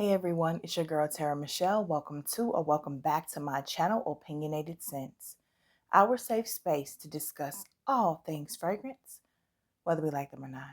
Hey everyone, it's your girl TeraMichelle. Welcome to or welcome back to my channel, Opinionated Scents, our safe space to discuss all things fragrance, whether we like them or not.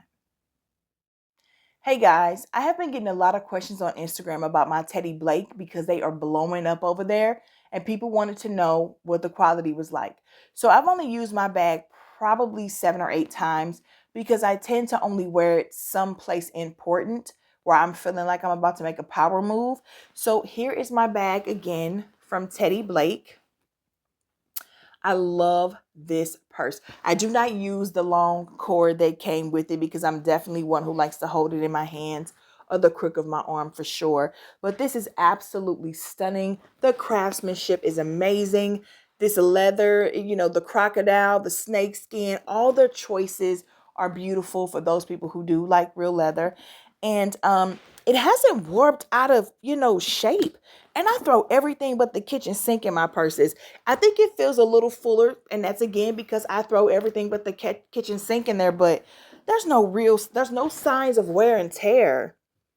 Hey guys, I have been getting a lot of questions on Instagram about my TeddyBlake because they are blowing up over there and people wanted to know what the quality was like. So I've only used my bag probably 7 or 8 times because I tend to only wear it someplace important where I'm feeling like I'm about to make a power move. So here is my bag again from TeddyBlake. I love this purse. I do not use the long cord that came with it because I'm definitely one who likes to hold it in my hands or the crook of my arm for sure. But this is absolutely stunning. The craftsmanship is amazing. This leather, the crocodile, the snake skin, all their choices are beautiful for those people who do like real leather. And it hasn't warped out of, shape. And I throw everything but the kitchen sink in my purses. I think it feels a little fuller, and that's again because I throw everything but the kitchen sink in there, but there's no signs of wear and tear.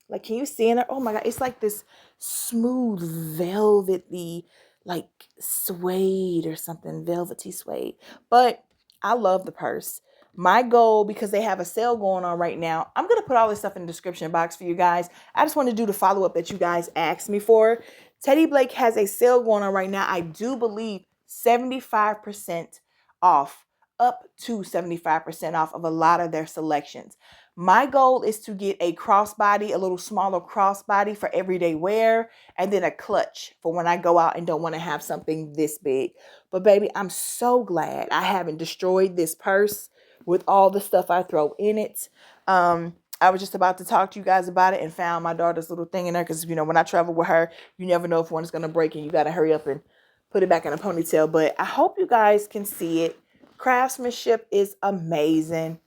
Like, can you see in it? Oh my God, it's like this smooth, velvety, like suede or something, velvety suede. But I love the purse. My goal, because they have a sale going on right now, I'm going to put all this stuff in the description box for you guys. I just want to do the follow-up that you guys asked me for. TeddyBlake has a sale going on right now. I do believe 75% off, up to 75% off of a lot of their selections. My goal is to get a crossbody, a little smaller crossbody for everyday wear, and then a clutch for when I go out and don't want to have something this big. But baby, I'm so glad I haven't destroyed this purse with all the stuff I throw in it. I was just about to talk to you guys about it and found my daughter's little thing in there because, when I travel with her, you never know if one's going to break and you got to hurry up and put it back in a ponytail. But I hope you guys can see it. Craftsmanship is amazing.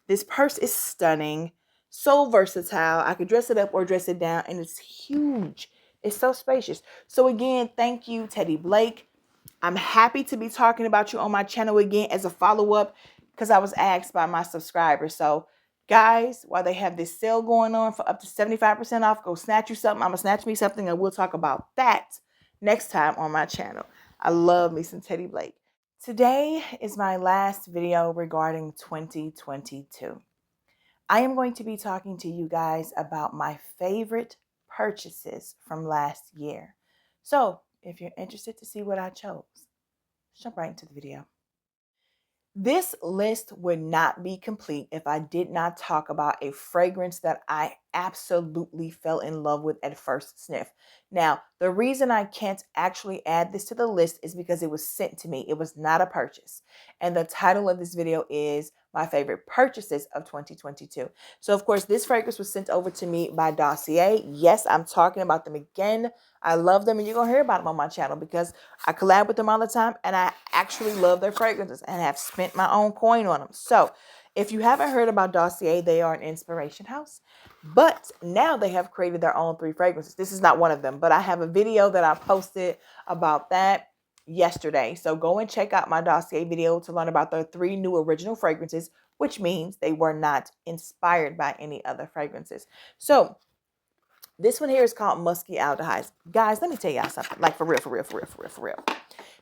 This purse is stunning, so versatile. I could dress it up or dress it down, and it's huge. It's so spacious. So again, thank you, TeddyBlake. I'm happy to be talking about you on my channel again as a follow-up because I was asked by my subscribers. So guys, while they have this sale going on for up to 75% off, go snatch you something. I'm going to snatch me something, and we'll talk about that next time on my channel. I love me some TeddyBlake. Today is my last video regarding 2022. I am going to be talking to you guys about my favorite purchases from last year. So if you're interested to see what I chose, jump right into the video. This list would not be complete if I did not talk about a fragrance that I absolutely fell in love with at first sniff. Now, the reason I can't actually add this to the list is because it was sent to me. It was not a purchase. And the title of this video is my favorite purchases of 2022. So, of course, this fragrance was sent over to me by Dossier. Yes, I'm talking about them again. I love them, and you're going to hear about them on my channel because I collab with them all the time, and I actually love their fragrances and have spent my own coin on them. So if you haven't heard about Dossier, they are an inspiration house, but now they have created their own 3 fragrances. This is not one of them, but I have a video that I posted about that yesterday. So go and check out my Dossier video to learn about their 3 new original fragrances, which means they were not inspired by any other fragrances. So this one here is called Musky Aldehydes. Guys, let me tell y'all something. Like, for real, for real, for real, for real, for real.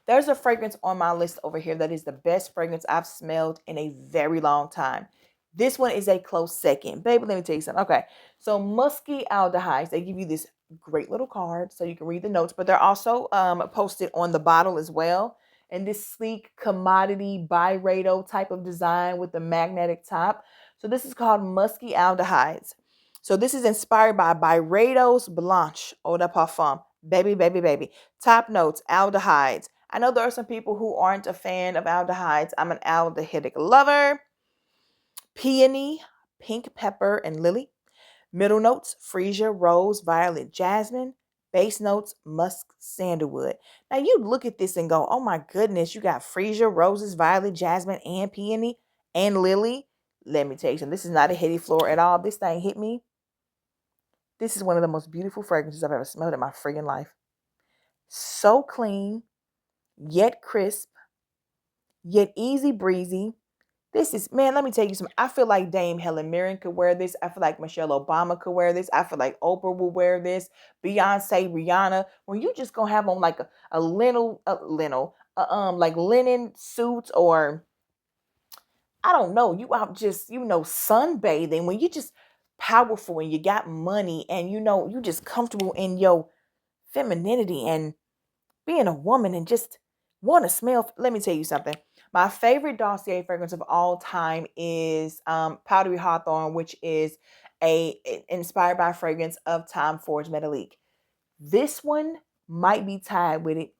There's a fragrance on my list over here that is the best fragrance I've smelled in a very long time. This one is a close second. Baby, let me tell you something. Okay, so Musky Aldehydes, they give you this great little card so you can read the notes, but they're also posted on the bottle as well. And this sleek commodity birado type of design with the magnetic top. So this is called Musky Aldehydes. So this is inspired by Byredo's Blanche Eau de Parfum. Baby, baby, baby. Top notes, aldehydes. I know there are some people who aren't a fan of aldehydes. I'm an aldehydic lover. Peony, pink pepper, and lily. Middle notes, freesia, rose, violet, jasmine. Base notes, musk, sandalwood. Now you look at this and go, oh my goodness, you got freesia, roses, violet, jasmine, and peony, and lily. Let me tell you something. This is not a heady floor at all. This thing hit me. This is one of the most beautiful fragrances I've ever smelled in my friggin' life. So clean, yet crisp, yet easy breezy, This is, man, let me tell you something. I feel like Dame Helen Mirren could wear this. I feel like Michelle Obama could wear this. I feel like Oprah will wear this. Beyonce, Rihanna. When you just gonna have on like like linen suits, or I don't know, you out just, sunbathing, when you just powerful and you got money and you just comfortable in your femininity and being a woman and just want to smell. Let me tell you something. My favorite Dossier fragrance of all time is Powdery Hawthorn, which is inspired by a fragrance of Tom Ford's Metalique. This one might be tied with it.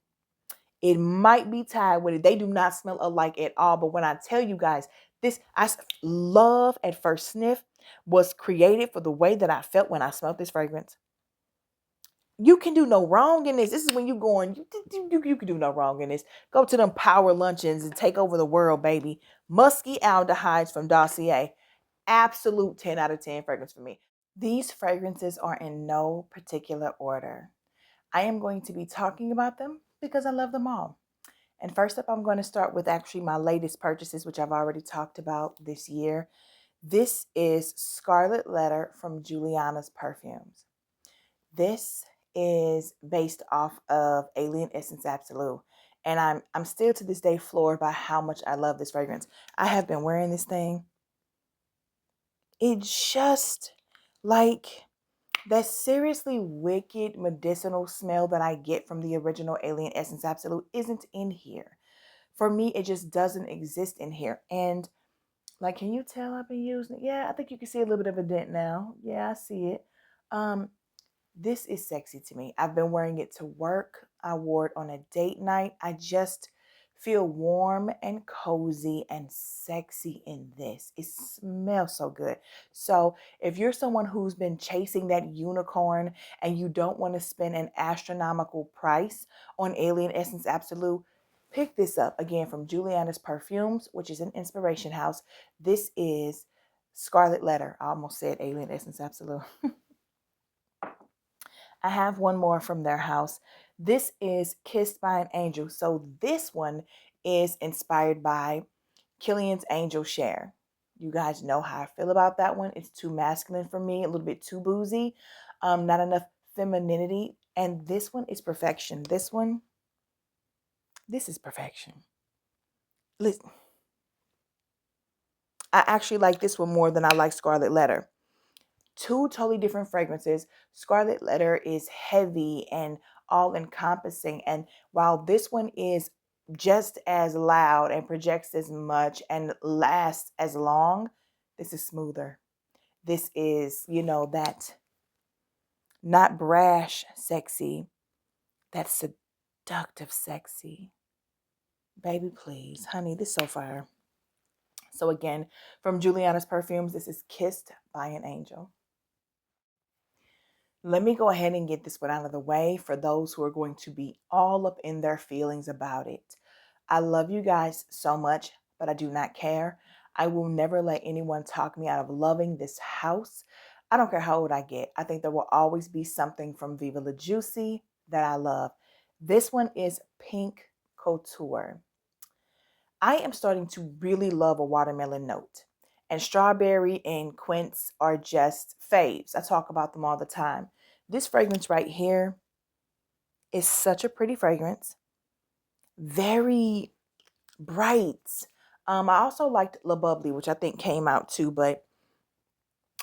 It might be tied with it. They do not smell alike at all. But when I tell you guys, love at first sniff was created for the way that I felt when I smelled this fragrance. You can do no wrong in this. This is when you going, you can do no wrong in this. Go to them power luncheons and take over the world, baby. Musky aldehydes from Dossier. Absolute 10 out of 10 fragrance for me. These fragrances are in no particular order. I am going to be talking about them because I love them all. And first up, I'm going to start with actually my latest purchases, which I've already talked about this year. This is Scarlet Letter from Juliana's Perfumes. This is based off of Alien Essence Absolute. And I'm still to this day floored by how much I love this fragrance. I have been wearing this thing. It's just like that seriously wicked medicinal smell that I get from the original Alien Essence Absolute isn't in here. For me, it just doesn't exist in here. And like, can you tell I've been using it? Yeah, I think you can see a little bit of a dent now. Yeah, I see it. This is sexy to me. I've been wearing it to work. I wore it on a date night. I just feel warm and cozy and sexy in this. It smells so good. So if you're someone who's been chasing that unicorn and you don't want to spend an astronomical price on Alien Essence Absolute, pick this up again from Juliana's Perfumes, which is an inspiration house. This is Scarlet Letter. I almost said Alien Essence Absolute. I have one more from their house. This is Kissed by an Angel. So this one is inspired by Killian's Angel Share. You guys know how I feel about that one. It's too masculine for me, a little bit too boozy, not enough femininity. And this one is perfection. This is perfection. Listen, I actually like this one more than I like Scarlet Letter. Two totally different fragrances. Scarlet Letter is heavy and all encompassing. And while this one is just as loud and projects as much and lasts as long, this is smoother. This is, that not brash sexy, that seductive sexy. Baby, please. Honey, this is so fire. So again, from Juliana's Perfumes, this is Kissed by an Angel. Let me go ahead and get this one out of the way for those who are going to be all up in their feelings about it. I love you guys so much, but I do not care. I will never let anyone talk me out of loving this house. I don't care how old I get. I think there will always be something from Viva La Juicy that I love. This one is Pink Couture. I am starting to really love a watermelon note. And strawberry and quince are just faves. I talk about them all the time. This fragrance right here is such a pretty fragrance. Very bright. I also liked La Bubbly, which I think came out too, but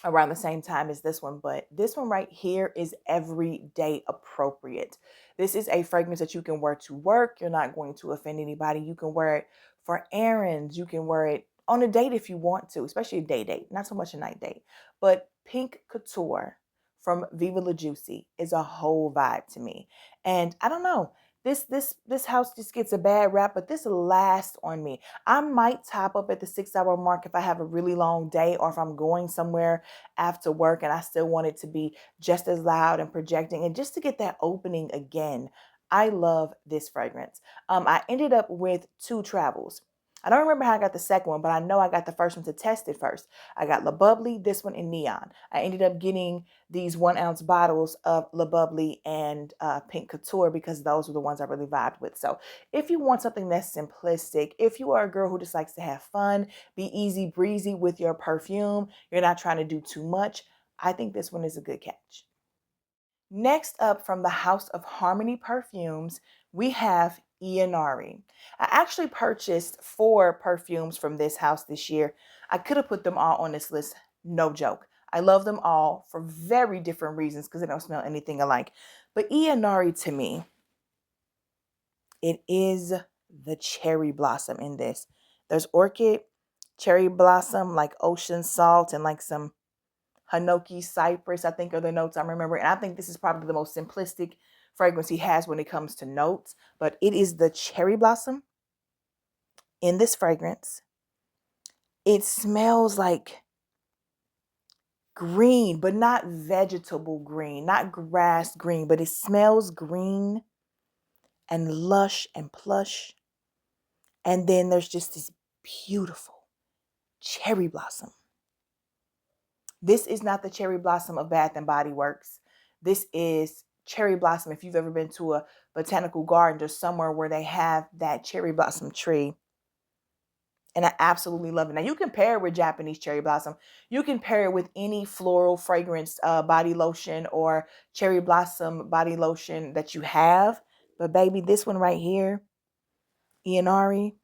around the same time as this one. But this one right here is everyday appropriate. This is a fragrance that you can wear to work. You're not going to offend anybody. You can wear it for errands. You can wear it on a date if you want to, especially a day date, not so much a night date. But Pink Couture from Viva La Juicy is a whole vibe to me. And I don't know, this house just gets a bad rap, but this lasts on me. I might top up at the 6 hour mark if I have a really long day or if I'm going somewhere after work and I still want it to be just as loud and projecting and just to get that opening again. I love this fragrance. I ended up with two travels. I don't remember how I got the second one, but I know I got the first one to test it first. I got Le Bubbly, this one in Neon. I ended up getting these 1 ounce bottles of Le Bubbly and Pink Couture because those were the ones I really vibed with. So if you want something that's simplistic, if you are a girl who just likes to have fun, be easy breezy with your perfume, you're not trying to do too much, I think this one is a good catch. Next up from the House of Harmony Perfumes, we have Ianari. I actually purchased 4 perfumes from this house this year. I could have put them all on this list, no joke. I love them all for very different reasons because they don't smell anything alike. But Ianari to me, it is the cherry blossom in this. There's orchid, cherry blossom, like ocean salt, and like some Hinoki cypress, I think are the notes I'm remembering. And I think this is probably the most simplistic fragrance he has when it comes to notes. But it is the cherry blossom in this fragrance. It smells like green, but not vegetable green, not grass green, but it smells green and lush and plush. And then there's just this beautiful cherry blossom. This is not the cherry blossom of Bath and Body Works. This is cherry blossom. If you've ever been to a botanical garden or somewhere where they have that cherry blossom tree. And I absolutely love it. Now you can pair it with Japanese cherry blossom. You can pair it with any floral fragrance body lotion or cherry blossom body lotion that you have. But baby, this one right here, Ianari,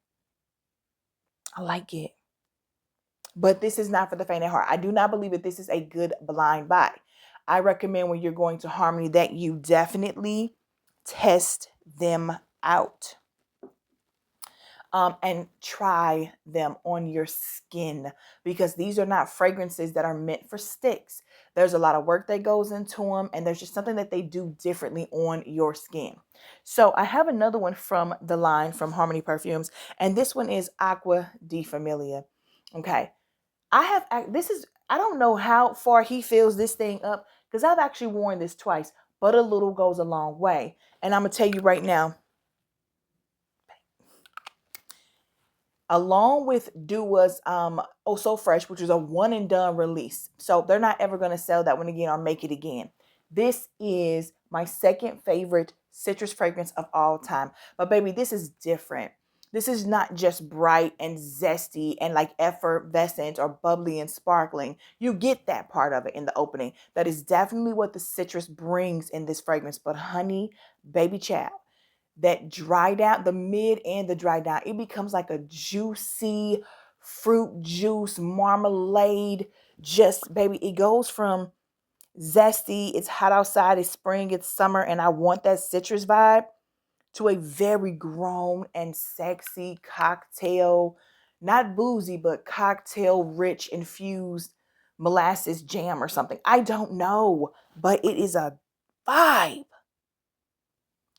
I like it. But this is not for the faint of heart. I do not believe that this is a good blind buy. I recommend when you're going to Harmony that you definitely test them out. And try them on your skin because these are not fragrances that are meant for sticks. There's a lot of work that goes into them and there's just something that they do differently on your skin. So I have another one from the line from Harmony Perfumes, and this one is Aqua di Familia. Okay. I don't know how far he fills this thing up because I've actually worn this twice, but a little goes a long way. And I'm going to tell you right now, along with Dua's Oh So Fresh, which is a one and done release. So they're not ever going to sell that one again or make it again. This is my second favorite citrus fragrance of all time. But baby, this is different. This is not just bright and zesty and like effervescent or bubbly and sparkling. You get that part of it in the opening. That is definitely what the citrus brings in this fragrance. But honey, baby child, that dry down, the mid and the dry down, it becomes like a juicy fruit juice, marmalade. Just, baby, it goes from zesty, it's hot outside, it's spring, it's summer, and I want that citrus vibe, to a very grown and sexy cocktail, not boozy, but cocktail rich infused molasses jam or something. I don't know, but it is a vibe.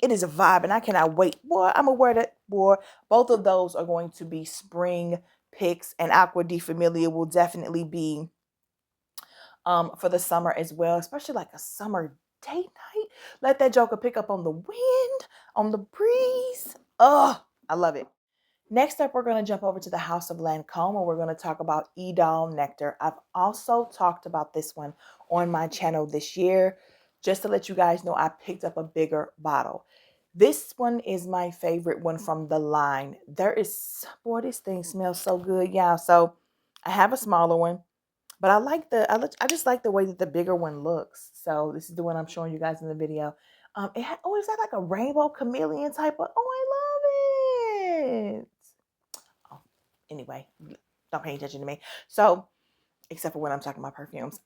It is a vibe, and I cannot wait. Boy, I'm gonna wear that. Boy, both of those are going to be spring picks, and Aqua di Familia will definitely be for the summer as well, especially like a summer date night. Let that joker pick up on the wind, on the breeze. Oh, I love it. Next up, we're going to jump over to the House of Lancome, and we're going to talk about Edal Nectar. I've also talked about this one on my channel this year. Just to let you guys know, I picked up a bigger bottle. This one is my favorite one from the line. Boy, this thing smells so good, y'all. So I have a smaller one, but I just like the way that the bigger one looks. So this is the one I'm showing you guys in the video. Is that like a rainbow chameleon type of? Oh, I love it. Oh, anyway, don't pay attention to me. So, except for when I'm talking about perfumes.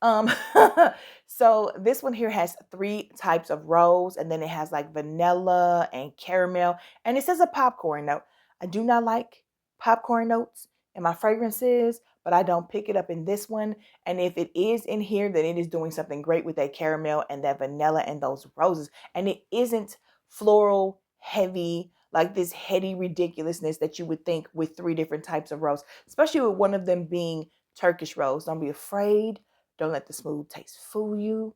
So this one here has 3 types of rose, and then it has like vanilla and caramel, and it says a popcorn note. I do not like popcorn notes in my fragrances, but I don't pick it up in this one. And if it is in here, then it is doing something great with that caramel and that vanilla and those roses. And it isn't floral heavy, like this heady ridiculousness that you would think with 3 different types of rose, especially with one of them being Turkish rose. Don't be afraid. Don't let the smooth taste fool you.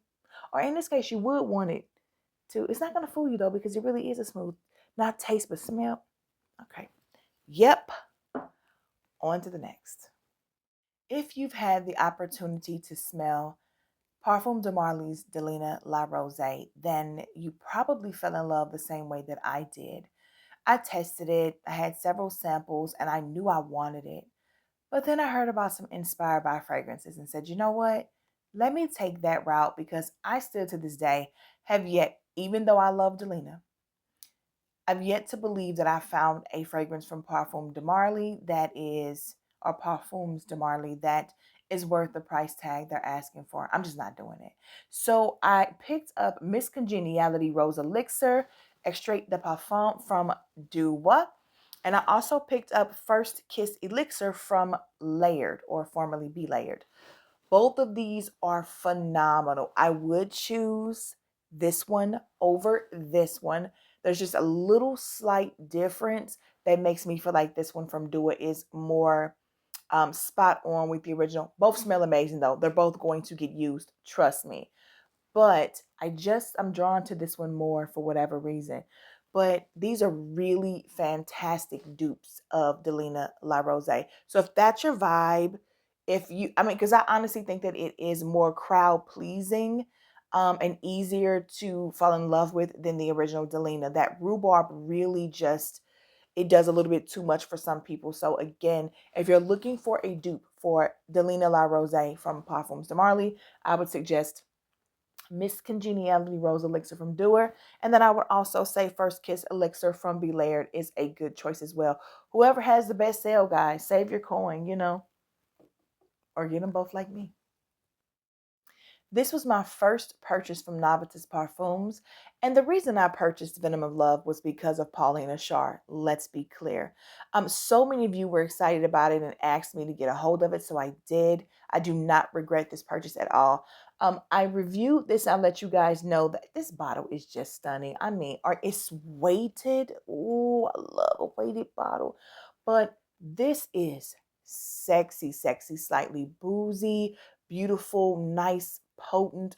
Or in this case, you would want it to. It's not going to fool you though, because it really is a smooth, not taste, but smell. Okay. Yep. On to the next. If you've had the opportunity to smell Parfum de Marly's Delina La Rose, then you probably fell in love the same way that I did. I tested it, I had several samples, and I knew I wanted it. But then I heard about some inspired by fragrances and said, you know what? Let me take that route because I still to this day have yet, even though I love Delina, I've yet to believe that I found a fragrance from Parfum de Marly that is, or Parfums de Marly that is worth the price tag they're asking for. I'm just not doing it. So I picked up Miss Congeniality Rose Elixir, Extrait de Parfum from Duwa. And I also picked up First Kiss Elixir from Layered, or formerly Be Layered. Both of these are phenomenal. I would choose this one over this one. There's just a little slight difference that makes me feel like this one from Dua is more spot on with the original. Both smell amazing though. They're both going to get used. Trust me. But I'm drawn to this one more for whatever reason. But these are really fantastic dupes of Delina La Rose. So if that's your vibe, because I honestly think that it is more crowd pleasing and easier to fall in love with than the original Delina. That rhubarb really just, it does a little bit too much for some people. So again, if you're looking for a dupe for Delina La Rose from Parfums de Marly, I would suggest Miss Congeniality Rose Elixir from Doer. And then I would also say First Kiss Elixir from Be Layered is a good choice as well. Whoever has the best sale, guys, save your coin, or get them both like me. This was my first purchase from Novitas Parfums, and the reason I purchased Venom of Love was because of Paulina Shar. Let's be clear. So many of you were excited about it and asked me to get a hold of it, so I did. I do not regret this purchase at all. I reviewed this. I'll let you guys know that this bottle is just stunning. I mean, it's weighted. Ooh, I love a weighted bottle, but this is sexy, sexy, slightly boozy, beautiful, nice, potent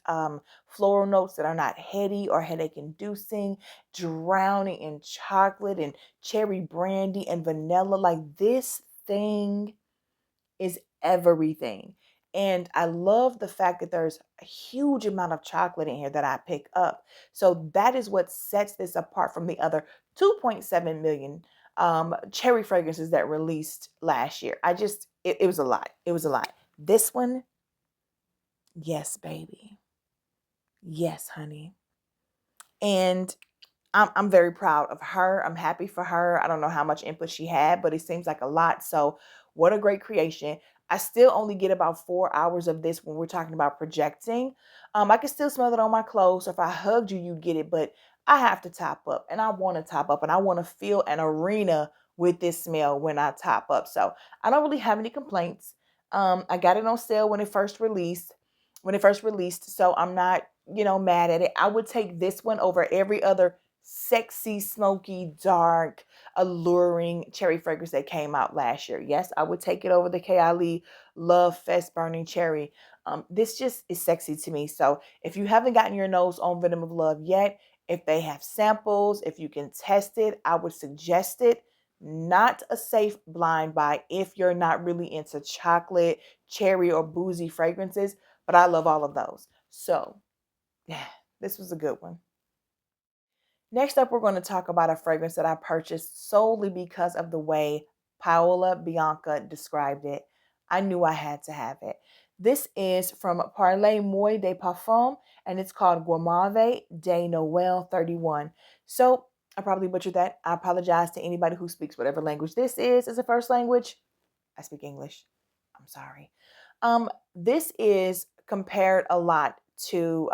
floral notes that are not heady or headache inducing, drowning in chocolate and cherry brandy and vanilla. Like, this thing is everything. And I love the fact that there's a huge amount of chocolate in here that I pick up. So that is what sets this apart from the other 2.7 million cherry fragrances that released last year. It was a lot. It was a lot. This one, yes, baby. Yes, honey. And I'm very proud of her. I'm happy for her. I don't know how much input she had, but it seems like a lot. So what a great creation. I still only get about 4 hours of this when we're talking about projecting. I can still smell it on my clothes. So if I hugged you, you'd get it, but I have to top up and I want to top up and I want to feel an arena with this smell when I top up. So I don't really have any complaints. I got it on sale when it first released. So I'm not, mad at it. I would take this one over every other sexy, smoky, dark, alluring cherry fragrance that came out last year. Yes, I would take it over the Kylie Love Fest Burning Cherry. This just is sexy to me. So if you haven't gotten your nose on Venom of Love yet, if they have samples, if you can test it, I would suggest it. Not a safe blind buy if you're not really into chocolate, cherry, or boozy fragrances, but I love all of those. So, yeah, this was a good one. Next up, we're going to talk about a fragrance that I purchased solely because of the way Paola Bianca described it. I knew I had to have it. This is from Parler Moi de Parfum, and it's called Gourmave de Noël 31. So I probably butchered that. I apologize to anybody who speaks whatever language this is as a first language. I speak English. I'm sorry. This is compared a lot to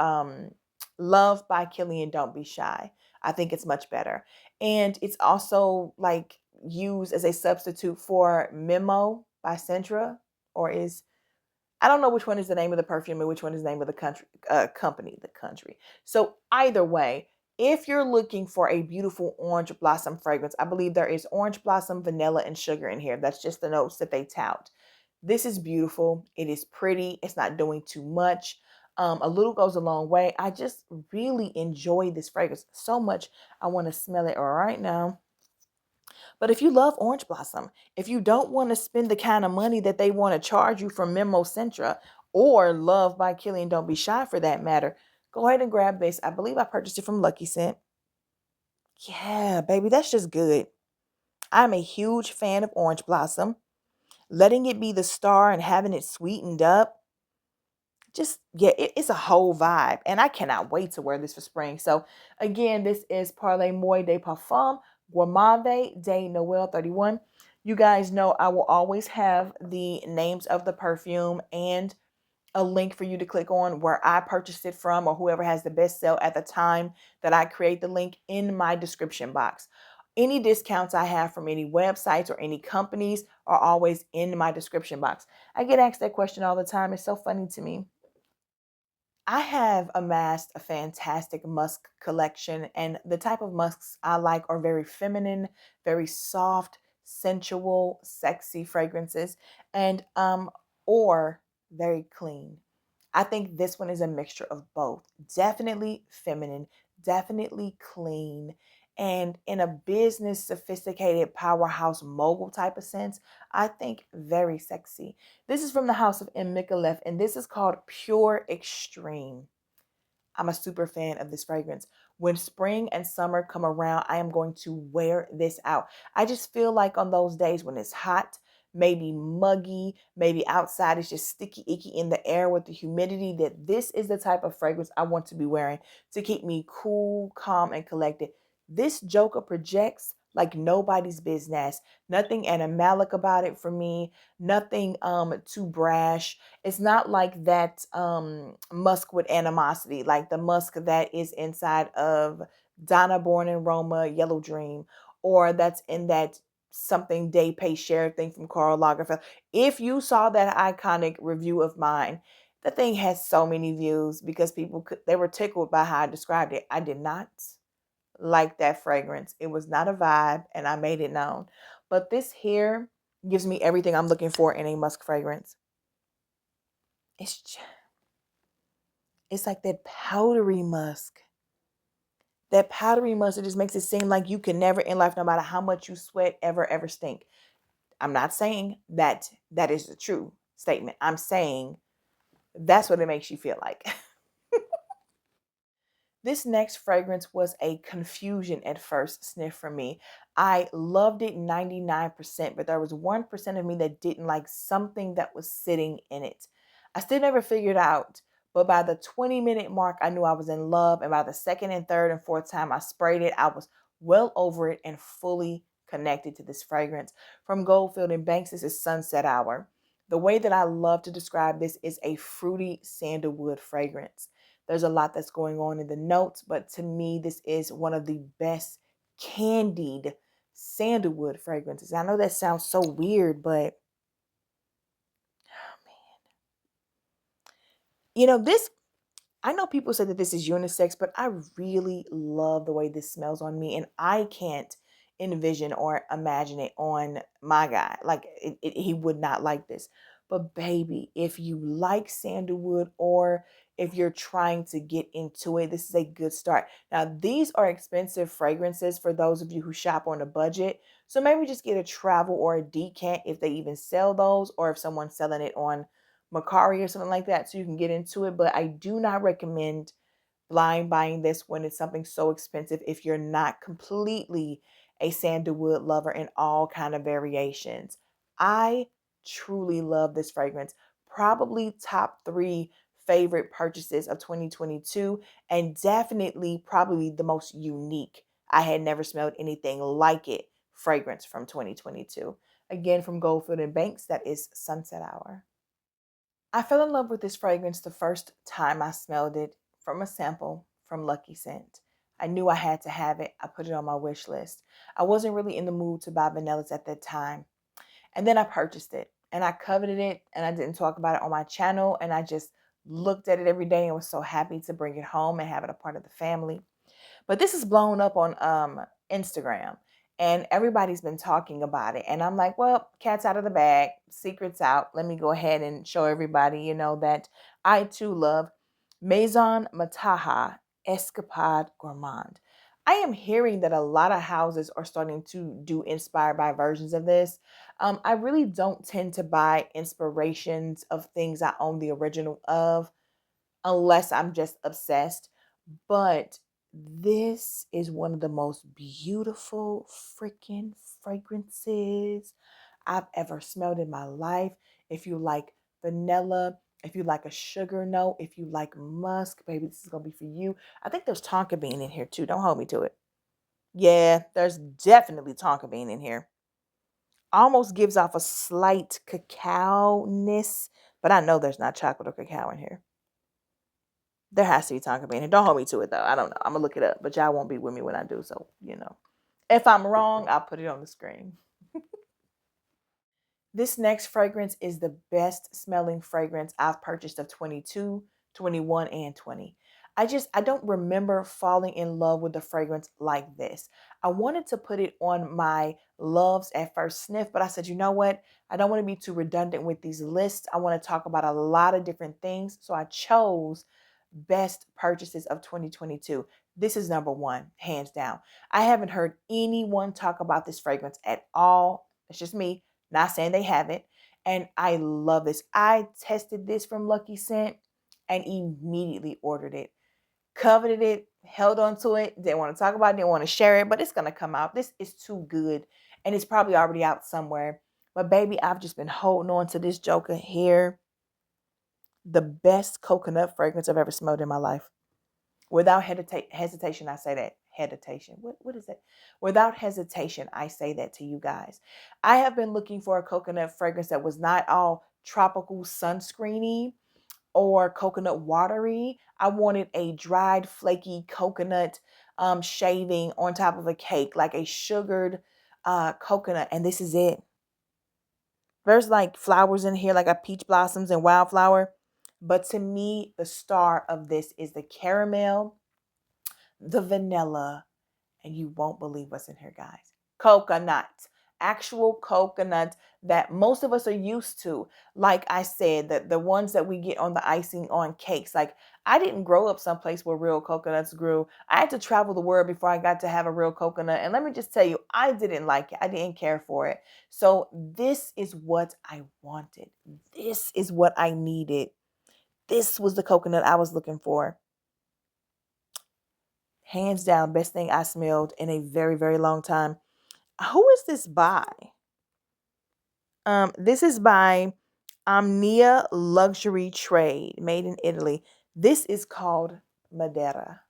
Love by Killian Don't Be Shy. I think it's much better. And it's also like used as a substitute for Memo by Centra, or is, I don't know which one is the name of the perfume and which one is the name of the company. So either way, if you're looking for a beautiful orange blossom fragrance, I believe there is orange blossom, vanilla, and sugar in here. That's just the notes that they tout. This is beautiful. It is pretty. It's not doing too much. A little goes a long way. I just really enjoy this fragrance so much. I want to smell it right now. But if you love Orange Blossom, if you don't want to spend the kind of money that they want to charge you for Memo Centra or Love by Killian Don't Be Shy for that matter, go ahead and grab this. I believe I purchased it from Lucky Scent. Yeah, baby, that's just good. I'm a huge fan of Orange Blossom. Letting it be the star and having it sweetened up, just, yeah, it's a whole vibe. And I cannot wait to wear this for spring. So, again, this is Parlez Moi de Parfum Gourmande de Noël 31. You guys know I will always have the names of the perfume and a link for you to click on where I purchased it from or whoever has the best sale at the time that I create the link in my description box. Any discounts I have from any websites or any companies are always in my description box. I get asked that question all the time. It's so funny to me. I have amassed a fantastic musk collection, and the type of musks I like are very feminine, very soft, sensual, sexy fragrances, and or very clean. I think this one is a mixture of both. Definitely feminine, definitely clean, and in a business, sophisticated powerhouse mogul type of sense, I think very sexy. This is from the house of M. Micallef, and this is called Pure Extreme. I'm a super fan of this fragrance. When spring and summer come around, I am going to wear this out. I just feel like on those days when it's hot, maybe muggy, maybe outside it's just sticky, icky in the air with the humidity, that this is the type of fragrance I want to be wearing to keep me cool, calm, and collected. This Joker projects like nobody's business. Nothing animalic about it for me. Nothing too brash. It's not like that musk with animosity, like the musk that is inside of Donna Born in Roma, Yellow Dream, or that's in that something Day Pay Share thing from Karl Lagerfeld. If you saw that iconic review of mine, the thing has so many views because they were tickled by how I described it. I did not like that fragrance. It was not a vibe, and I made it known. But this here gives me everything I'm looking for in a musk fragrance. It's it's like that powdery musk. That powdery musk that just makes it seem like you can never in life, no matter how much you sweat, ever stink. I'm not saying that that is a true statement. I'm saying that's what it makes you feel like. This next fragrance was a confusion at first sniff for me. I loved it 99%, but there was 1% of me that didn't like something that was sitting in it. I still never figured out, but by the 20-minute mark, I knew I was in love. And by the second and third and fourth time I sprayed it, I was well over it and fully connected to this fragrance. From Goldfield and Banks, this is Sunset Hour. The way that I love to describe this is a fruity sandalwood fragrance. There's a lot that's going on in the notes, but to me, this is one of the best candied sandalwood fragrances. I know that sounds so weird, but oh man. This, I know people say that this is unisex, but I really love the way this smells on me, and I can't envision or imagine it on my guy. Like, he would not like this. But baby, if you like sandalwood or if you're trying to get into it, this is a good start. Now, these are expensive fragrances for those of you who shop on a budget. So maybe just get a travel or a decant if they even sell those, or if someone's selling it on Macari or something like that, so you can get into it. But I do not recommend blind buying this when it's something so expensive if you're not completely a sandalwood lover in all kind of variations. I truly love this fragrance. Probably top 3 favorite purchases of 2022, and definitely probably the most unique. I had never smelled anything like it fragrance from 2022. Again, from Goldfield and Banks, that is Sunset Hour. I fell in love with this fragrance the first time I smelled it from a sample from Lucky Scent. I knew I had to have it. I put it on my wish list. I wasn't really in the mood to buy vanillas at that time. And then I purchased it and I coveted it, and I didn't talk about it on my channel, and I just looked at it every day and was so happy to bring it home and have it a part of the family. But this is blown up on Instagram, and everybody's been talking about it. And I'm like, well, cat's out of the bag, secret's out. Let me go ahead and show everybody, that I too love Maison Mataha Escapade Gourmand. I am hearing that a lot of houses are starting to do inspired by versions of this. I really don't tend to buy inspirations of things I own the original of unless I'm just obsessed. But this is one of the most beautiful freaking fragrances I've ever smelled in my life. If you like vanilla, if you like a sugar note, if you like musk, baby, this is going to be for you. I think there's tonka bean in here too. Don't hold me to it. Yeah, there's definitely tonka bean in here. Almost gives off a slight cacao-ness, but I know there's not chocolate or cacao in here. There has to be tonka bean. And don't hold me to it though. I don't know. I'm gonna look it up, but y'all won't be with me when I do. So, if I'm wrong, I'll put it on the screen. This next fragrance is the best smelling fragrance I've purchased of 22, 21, and 20. I don't remember falling in love with a fragrance like this. I wanted to put it on my loves at first sniff, but I said, you know what? I don't want to be too redundant with these lists. I want to talk about a lot of different things. So I chose best purchases of 2022. This is number one, hands down. I haven't heard anyone talk about this fragrance at all. It's just me. Not saying they haven't. And I love this. I tested this from Lucky Scent and immediately ordered it. Coveted it, held on to it, didn't want to talk about it, didn't want to share it, but it's going to come out. This is too good. And it's probably already out somewhere. But baby, I've just been holding on to this joker here. The best coconut fragrance I've ever smelled in my life. Without hesitation, I say that. Hesitation. What is it? Without hesitation, I say that to you guys. I have been looking for a coconut fragrance that was not all tropical sunscreeny or coconut watery. I wanted a dried, flaky coconut shaving on top of a cake, like a sugared coconut. And this is it. There's like flowers in here, like a peach blossoms and wildflower. But to me, the star of this is the caramel, the vanilla, and you won't believe what's in here, guys. Coconut. Actual coconut that most of us are used to. Like I said, the ones that we get on the icing on cakes. Like, I didn't grow up someplace where real coconuts grew. I had to travel the world before I got to have a real coconut. And let me just tell you, I didn't like it. I didn't care for it. So this is what I wanted. This is what I needed. This was the coconut I was looking for. Hands down, best thing I smelled in a very, very long time. Who is this by? This is by Omnia Luxury Trade, made in Italy. This is called Madera.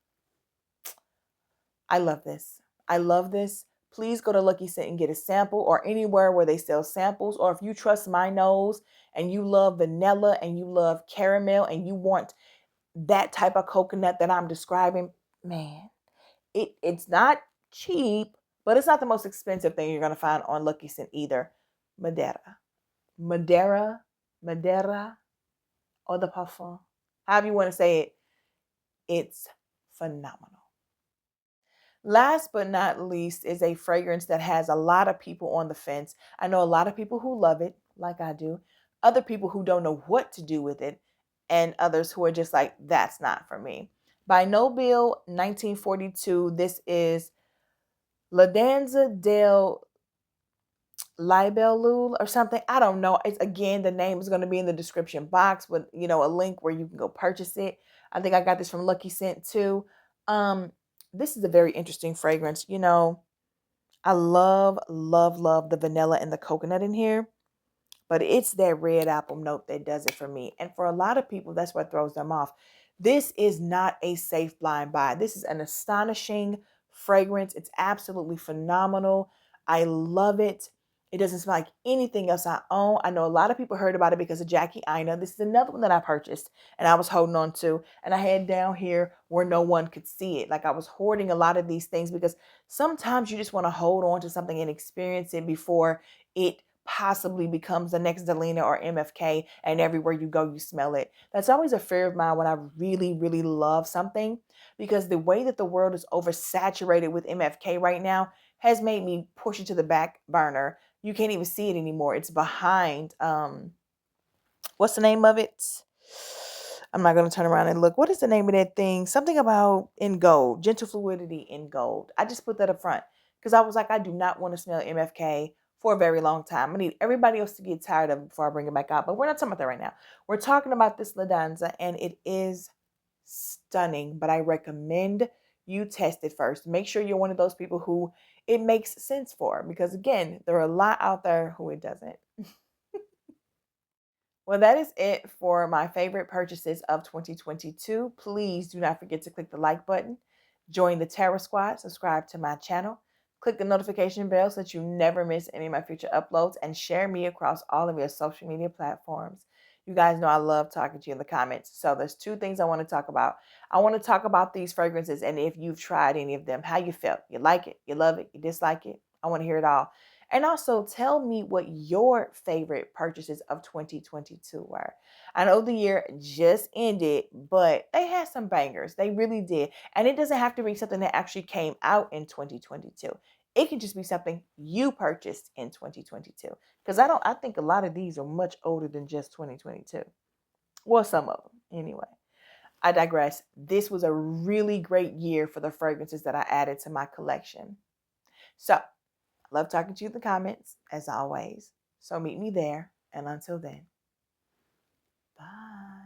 I love this. I love this. Please go to Lucky Scent and get a sample, or anywhere where they sell samples. Or if you trust my nose and you love vanilla and you love caramel and you want that type of coconut that I'm describing, man, it's not cheap, but it's not the most expensive thing you're going to find on Lucky Scent either. Madera. Madera, Madera, or the Parfum. However you want to say it, it's phenomenal. Last but not least is a fragrance that has a lot of people on the fence. I know a lot of people who love it, like I do, other people who don't know what to do with it, and others who are just like, that's not for me. By Nobile 1942, this is La Danza del Libellule or something. I don't know. It's, again, the name is going to be in the description box with, a link where you can go purchase it. I think I got this from Lucky Scent too. This is a very interesting fragrance. I love, love, love the vanilla and the coconut in here, but it's that red apple note that does it for me. And for a lot of people, that's what throws them off. This is not a safe blind buy. This is an astonishing fragrance. It's absolutely phenomenal. I love it. It doesn't smell like anything else I own. I know a lot of people heard about it because of Jackie Aina. This is another one that I purchased and I was holding on to. And I had down here where no one could see it. Like, I was hoarding a lot of these things because sometimes you just want to hold on to something and experience it before it possibly becomes the next Delina or MFK, and everywhere you go, you smell it. That's always a fear of mine when I really, really love something, because the way that the world is oversaturated with MFK right now has made me push it to the back burner. You can't even see it anymore. It's behind, what's the name of it? I'm not going to turn around and look. What is the name of that thing? Something about in gold, gentle fluidity in gold. I just put that up front because I was like, I do not want to smell MFK for a very long time. I need everybody else to get tired of it before I bring it back out. But we're not talking about that right now. We're talking about this La Danza, and it is stunning. But I recommend you test it first. Make sure you're one of those people who it makes sense for, because again, there are a lot out there who it doesn't. Well, that is it for my favorite purchases of 2022. Please do not forget to click the like button, join the Terra Squad, subscribe to my channel, click the notification bell so that you never miss any of my future uploads, and share me across all of your social media platforms. You guys know I love talking to you in the comments. So there's two things I want to talk about. I want to talk about these fragrances and if you've tried any of them, how you felt. You like it, you love it, you dislike it. I want to hear it all. And also tell me what your favorite purchases of 2022 were. I know the year just ended, but they had some bangers. They really did. And it doesn't have to be something that actually came out in 2022. It can just be something you purchased in 2022. Because I think a lot of these are much older than just 2022. Well, some of them anyway. I digress. This was a really great year for the fragrances that I added to my collection. So love talking to you in the comments, as always. So meet me there. And until then, bye.